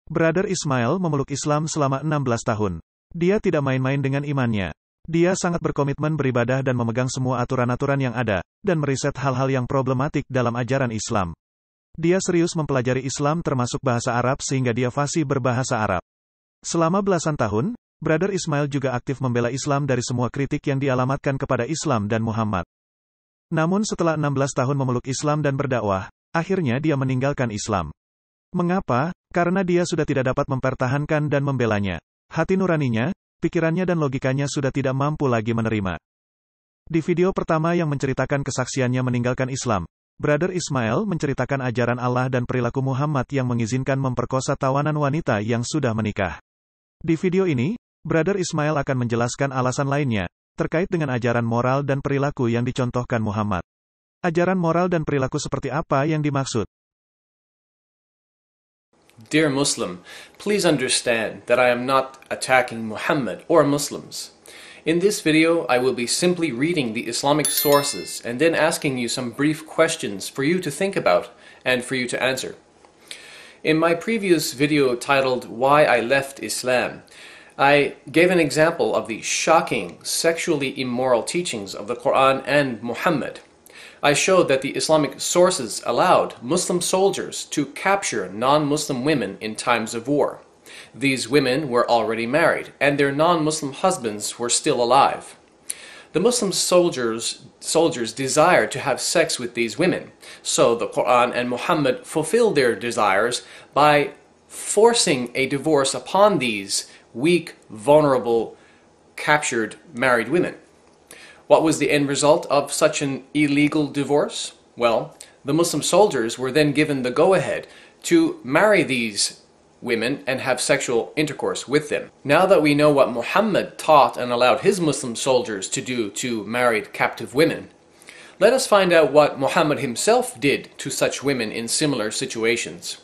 Brother Ishmael memeluk Islam selama 16 tahun. Dia tidak main-main dengan imannya. Dia sangat berkomitmen beribadah dan memegang semua aturan-aturan yang ada, dan meriset hal-hal yang problematik dalam ajaran Islam. Dia serius mempelajari Islam termasuk bahasa Arab sehingga dia fasih berbahasa Arab. Selama belasan tahun, Brother Ishmael juga aktif membela Islam dari semua kritik yang dialamatkan kepada Islam dan Muhammad. Namun setelah 16 tahun memeluk Islam dan berdakwah, akhirnya dia meninggalkan Islam. Mengapa? Karena dia sudah tidak dapat mempertahankan dan membelanya. Hati nuraninya, pikirannya dan logikanya sudah tidak mampu lagi menerima. Di video pertama yang menceritakan kesaksiannya meninggalkan Islam, Brother Ishmael menceritakan ajaran Allah dan perilaku Muhammad yang mengizinkan memperkosa tawanan wanita yang sudah menikah. Di video ini, Brother Ishmael akan menjelaskan alasan lainnya, terkait dengan ajaran moral dan perilaku yang dicontohkan Muhammad. Ajaran moral dan perilaku seperti apa yang dimaksud? Dear Muslim, please understand that I am not attacking Muhammad or Muslims. In this video, I will be simply reading the Islamic sources and then asking you some brief questions for you to think about and for you to answer. In my previous video titled Why I Left Islam, I gave an example of the shocking, sexually immoral teachings of the Quran and Muhammad. I showed that the Islamic sources allowed Muslim soldiers to capture non-Muslim women in times of war. These women were already married, and their non-Muslim husbands were still alive. The Muslim soldiers desired to have sex with these women, so the Quran and Muhammad fulfilled their desires by forcing a divorce upon these weak, vulnerable, captured, married women. What was the end result of such an illegal divorce? Well, the Muslim soldiers were then given the go-ahead to marry these women and have sexual intercourse with them. Now that we know what Muhammad taught and allowed his Muslim soldiers to do to married captive women, let us find out what Muhammad himself did to such women in similar situations.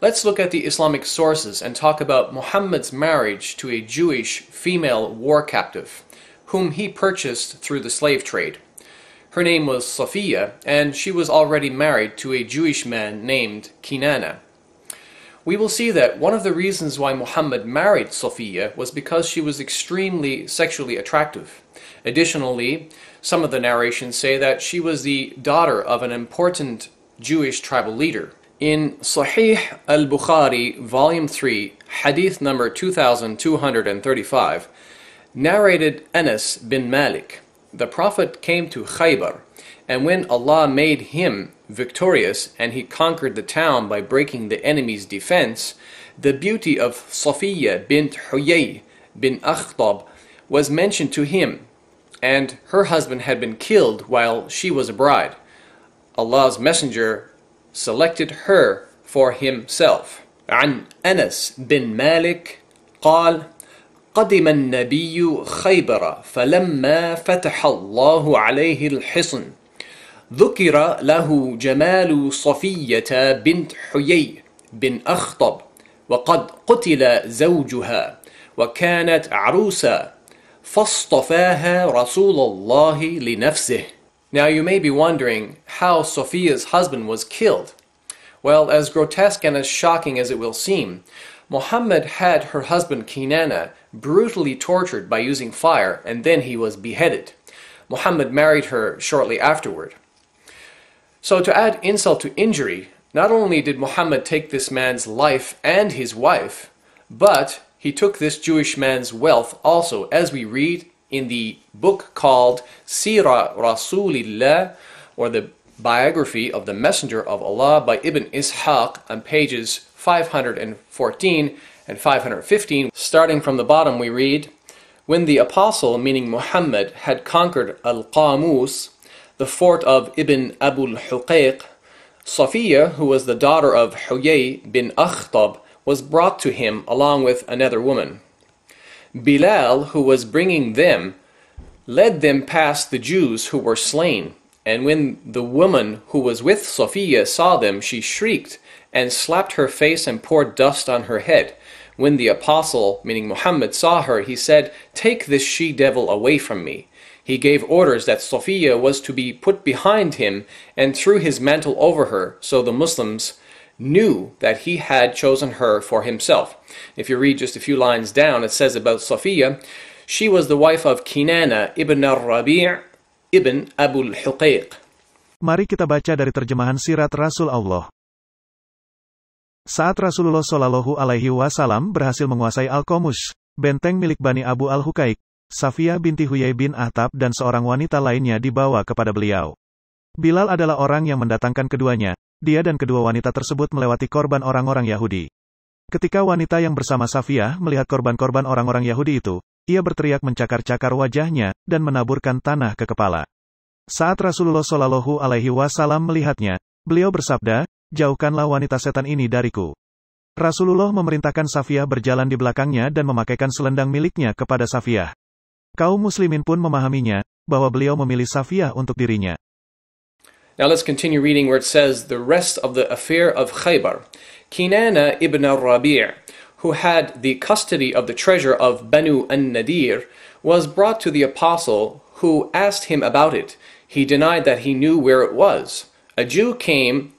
Let's look at the Islamic sources and talk about Muhammad's marriage to a Jewish female war captive, whom he purchased through the slave trade. Her name was Shafiyyah, and she was already married to a Jewish man named Kinana. We will see that one of the reasons why Muhammad married Shafiyyah was because she was extremely sexually attractive. Additionally, some of the narrations say that she was the daughter of an important Jewish tribal leader. In Sahih al-Bukhari, Volume 3, Hadith number 2235, narrated Anas bin Malik, the Prophet came to Khaybar, and when Allah made him victorious and he conquered the town by breaking the enemy's defense, the beauty of Shafiyyah bint Huyay bin Akhthab was mentioned to him, and her husband had been killed while she was a bride. Allah's Messenger selected her for himself. عن أنس بن مالك قال: قدم النبي خيبر فلما فتح الله عليه الحصن ذكر له جمال صفية بنت حيي بن أخطب وقد قتل زوجها وكانت عروسا فاصطفاها رسول الله لنفسه. Now you may be wondering how Sophia's husband was killed. Well, as grotesque and as shocking as it will seem, Muhammad had her husband Kinana brutally tortured by using fire, and then he was beheaded. Muhammad married her shortly afterward. So to add insult to injury, not only did Muhammad take this man's life and his wife, but he took this Jewish man's wealth also, as we read in the book called Sirah Rasulillah, or the Biography of the Messenger of Allah by Ibn Ishaq, on pages 514 and 515. Starting from the bottom we read, when the apostle, meaning Muhammad, had conquered Al-Qamus, the fort of Ibn Abul Huqayq, Shafiyyah, who was the daughter of Huyay bin Akhthab, was brought to him along with another woman. Bilal, who was bringing them, led them past the Jews who were slain. And when the woman who was with Shafiyyah saw them, she shrieked and slapped her face and poured dust on her head. When the apostle, meaning Muhammad, saw her, he said, "Take this she-devil away from me." He gave orders that Shafiyyah was to be put behind him and threw his mantle over her, so the Muslims knew that he had chosen her for himself. If you read just a few lines down, it says about Shafiyyah, she was the wife of Kinana ibn al-Rabi' ibn Abu al-Huqayq. Mari kita baca dari terjemahan Sirat Rasul Allah. Saat Rasulullah Shallallahu Alaihi Wasallam berhasil menguasai Al-Qamus, benteng milik Bani Abu al-Huqayq, Shafiyah binti Huyay bin Akhthab dan seorang wanita lainnya dibawa kepada beliau. Bilal adalah orang yang mendatangkan keduanya. Dia dan kedua wanita tersebut melewati korban orang-orang Yahudi. Ketika wanita yang bersama Shafiyah melihat korban-korban orang-orang Yahudi itu, ia berteriak mencakar-cakar wajahnya dan menaburkan tanah ke kepala. Saat Rasulullah Shallallahu Alaihi Wasallam melihatnya, beliau bersabda, "Jauhkanlah wanita setan ini dariku." Rasulullah memerintahkan Shafiyah berjalan di belakangnya dan memakaikan selendang miliknya kepada Shafiyah. Kaum muslimin pun memahaminya, bahwa beliau memilih Shafiyah untuk dirinya. Now let's continue reading where it says the rest of the affair of Khaybar. Kinana ibn al-Rabi', who had the custody of the treasure of Banu an-Nadir, was brought to the apostle, who asked him about it. He denied that he knew where it was. A Jew came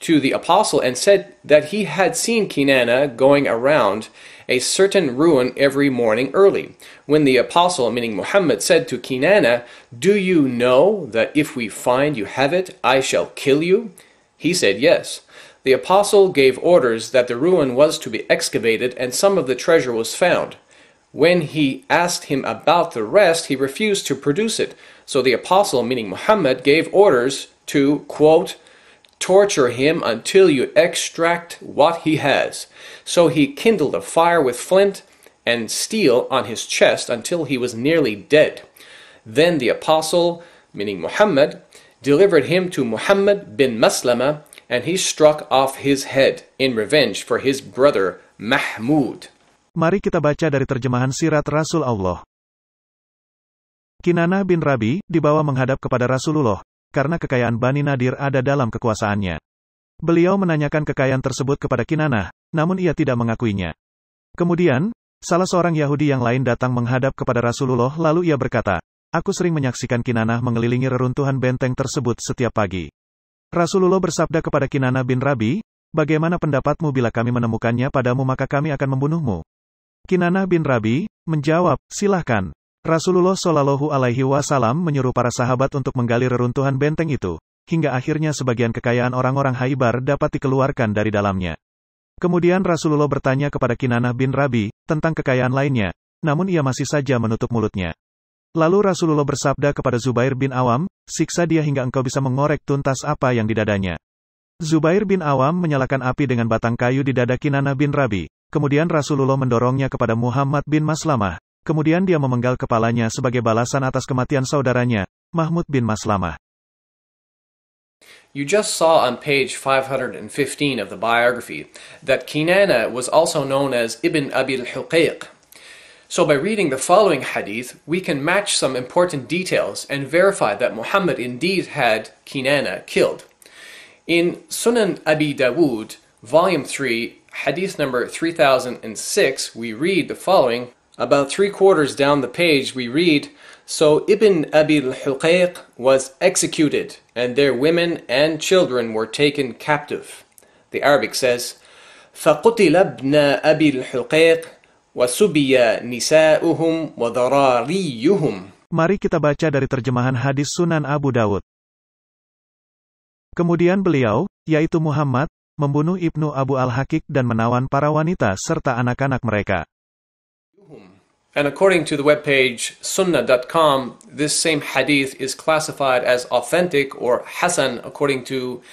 to the apostle and said that he had seen Kinana going around a certain ruin every morning early. When the apostle, meaning Muhammad, said to Kinana, "Do you know that if we find you have it, I shall kill you?" He said yes. The apostle gave orders that the ruin was to be excavated and some of the treasure was found. When he asked him about the rest, he refused to produce it. So the apostle, meaning Muhammad, gave orders to, quote, "Torture him until you extract what he has." So he kindled a fire with flint and steel on his chest until he was nearly dead. Then the apostle, meaning Muhammad, delivered him to Muhammad bin Maslama, and he struck off his head in revenge for his brother Mahmud. Mari kita baca dari terjemahan Sirat Rasul Allah. Kinanah bin Rabi dibawa menghadap kepada Rasulullah, karena kekayaan Bani Nadir ada dalam kekuasaannya. Beliau menanyakan kekayaan tersebut kepada Kinanah, namun ia tidak mengakuinya. Kemudian, salah seorang Yahudi yang lain datang menghadap kepada Rasulullah lalu ia berkata, "Aku sering menyaksikan Kinanah mengelilingi reruntuhan benteng tersebut setiap pagi." Rasulullah bersabda kepada Kinanah bin Rabi, "Bagaimana pendapatmu bila kami menemukannya padamu maka kami akan membunuhmu?" Kinanah bin Rabi menjawab, "Silahkan." Rasulullah Shallallahu Alaihi Wasallam menyuruh para sahabat untuk menggali reruntuhan benteng itu, hingga akhirnya sebagian kekayaan orang-orang Khaybar dapat dikeluarkan dari dalamnya. Kemudian Rasulullah bertanya kepada Kinanah bin Rabi tentang kekayaan lainnya, namun ia masih saja menutup mulutnya. Lalu Rasulullah bersabda kepada Zubair bin Awam, "Siksa dia hingga engkau bisa mengorek tuntas apa yang di dadanya." Zubair bin Awam menyalakan api dengan batang kayu di dada Kinanah bin Rabi. Kemudian Rasulullah mendorongnya kepada Muhammad bin Maslamah. Kemudian dia memenggal kepalanya sebagai balasan atas kematian saudaranya, Mahmud bin Maslamah. You just saw on page 515 of the biography that Kinana was also known as Ibn Abi al-Huqayq. So by reading the following hadith, we can match some important details and verify that Muhammad indeed had Kinana killed. In Sunan Abi Dawud, volume 3, hadith number 3006, we read the following. About 3/4 down the page, we read, "So Ibn Abi al-Huqayq was executed, and their women and children were taken captive." The Arabic says, فَقُتِلَ ابْنَ أَبِي الْحُقَيْقِ وَسُبِيَ نِسَاؤُهُمْ وَذَرَارِيُّهُمْ. Mari kita baca dari terjemahan hadis Sunan Abu Dawud. Kemudian beliau, yaitu Muhammad, membunuh Ibnu Abu al-Haqiq dan menawan para wanita serta anak-anak mereka. And according to the webpage sunnah.com, this same hadith is classified as authentic or hasan according to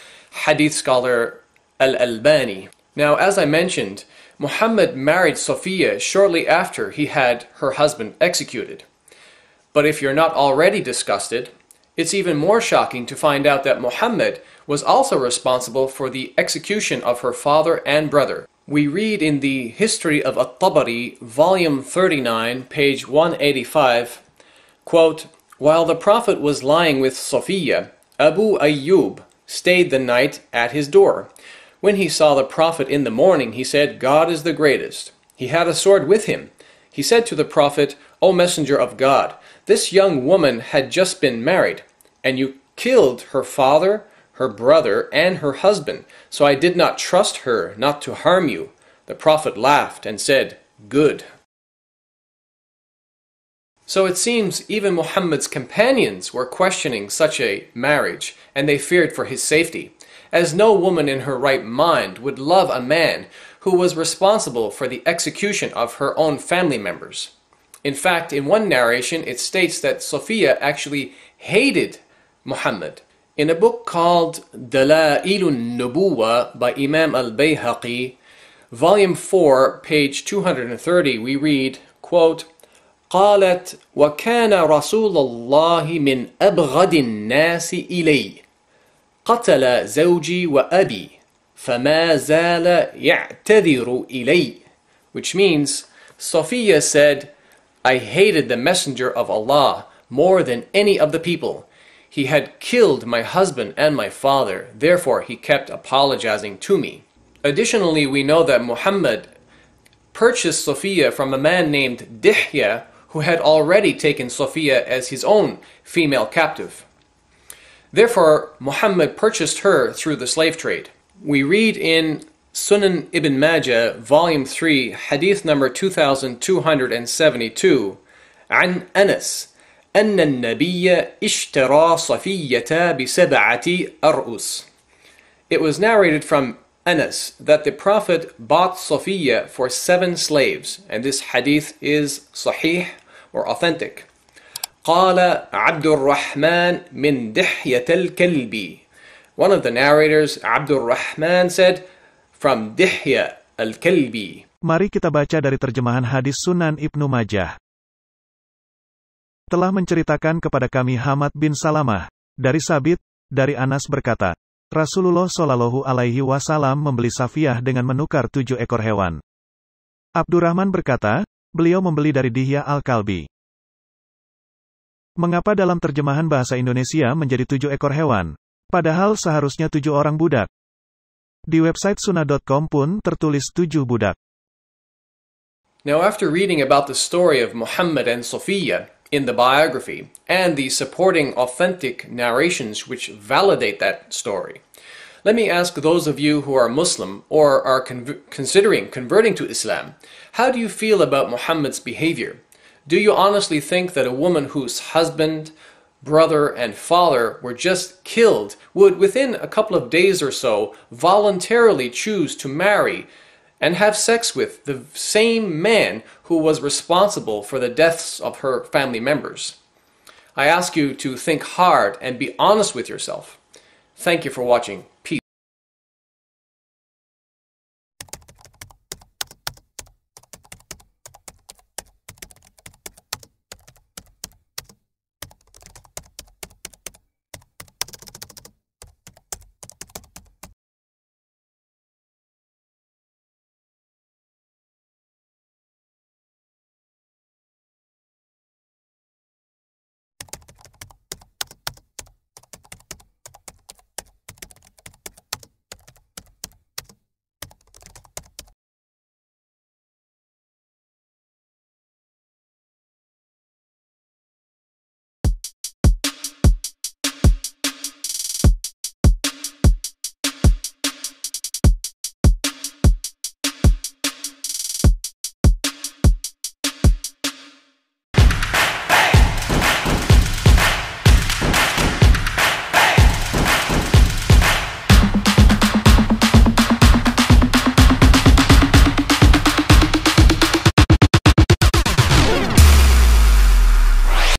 hadith scholar Al-Albani. Now, as I mentioned, Muhammad married Shafiyah shortly after he had her husband executed. But if you're not already disgusted, it's even more shocking to find out that Muhammad was also responsible for the execution of her father and brother. We read in the History of At-Tabari, volume 39, page 185, quote, "While the Prophet was lying with Shafiyah, Abu Ayyub stayed the night at his door. When he saw the Prophet in the morning, he said, 'God is the greatest.' He had a sword with him. He said to the Prophet, 'O Messenger of God, this young woman had just been married, and you killed her father, her brother, and her husband, so I did not trust her not to harm you. The Prophet laughed and said, Good. So it seems even Muhammad's companions were questioning such a marriage, and they feared for his safety, as no woman in her right mind would love a man who was responsible for the execution of her own family members. In fact, in one narration it states that Shafiyah actually hated Muhammad. In a book called Dalailun Nubuwah by Imam al-Bayhaqi, Volume 4, page 230, we read, quote, قالت وكان رسول الله من أبغض الناس إلي قتل زوجي وأبي فما زال يعتذر إلي, which means Shafiyah said, I hated the messenger of Allah more than any of the people. He had killed my husband and my father, therefore he kept apologizing to me. Additionally, we know that Muhammad purchased Shafiyah from a man named Dihya, who had already taken Shafiyah as his own female captive. Therefore, Muhammad purchased her through the slave trade. We read in Sunan ibn Majah, Volume 3, Hadith number 2272, عن أنس أن النبي اشترى صفية بسبعة أرؤس. It was narrated from Anas that the Prophet bought Shafiyah for 7 slaves, and this hadith is sahih or authentic. قال عبد الرحمن من دحية الكلب. One of the narrators, Abdul Rahman, said, from Dihya al-Kalbi. Mari kita baca dari terjemahan hadis Sunan Ibnu Majah. Telah menceritakan kepada kami Hamad bin Salamah, dari Sabit, dari Anas berkata, Rasulullah Shallallahu Alaihi Wasallam membeli Shafiyah dengan menukar 7 ekor hewan. Abdurrahman berkata, beliau membeli dari Dihya al-Kalbi. Mengapa dalam terjemahan bahasa Indonesia menjadi 7 ekor hewan? Padahal seharusnya 7 orang budak. Di website sunnah.com pun tertulis 7 budak. Now, after reading about the story of Muhammad and Shafiyah in the biography, and the supporting authentic narrations which validate that story, let me ask those of you who are Muslim or are considering converting to Islam, how do you feel about Muhammad's behavior? Do you honestly think that a woman whose husband, brother, and father were just killed would, within a couple of days or so, voluntarily choose to marry and have sex with the same man who was responsible for the deaths of her family members? I ask you to think hard and be honest with yourself. Thank you for watching.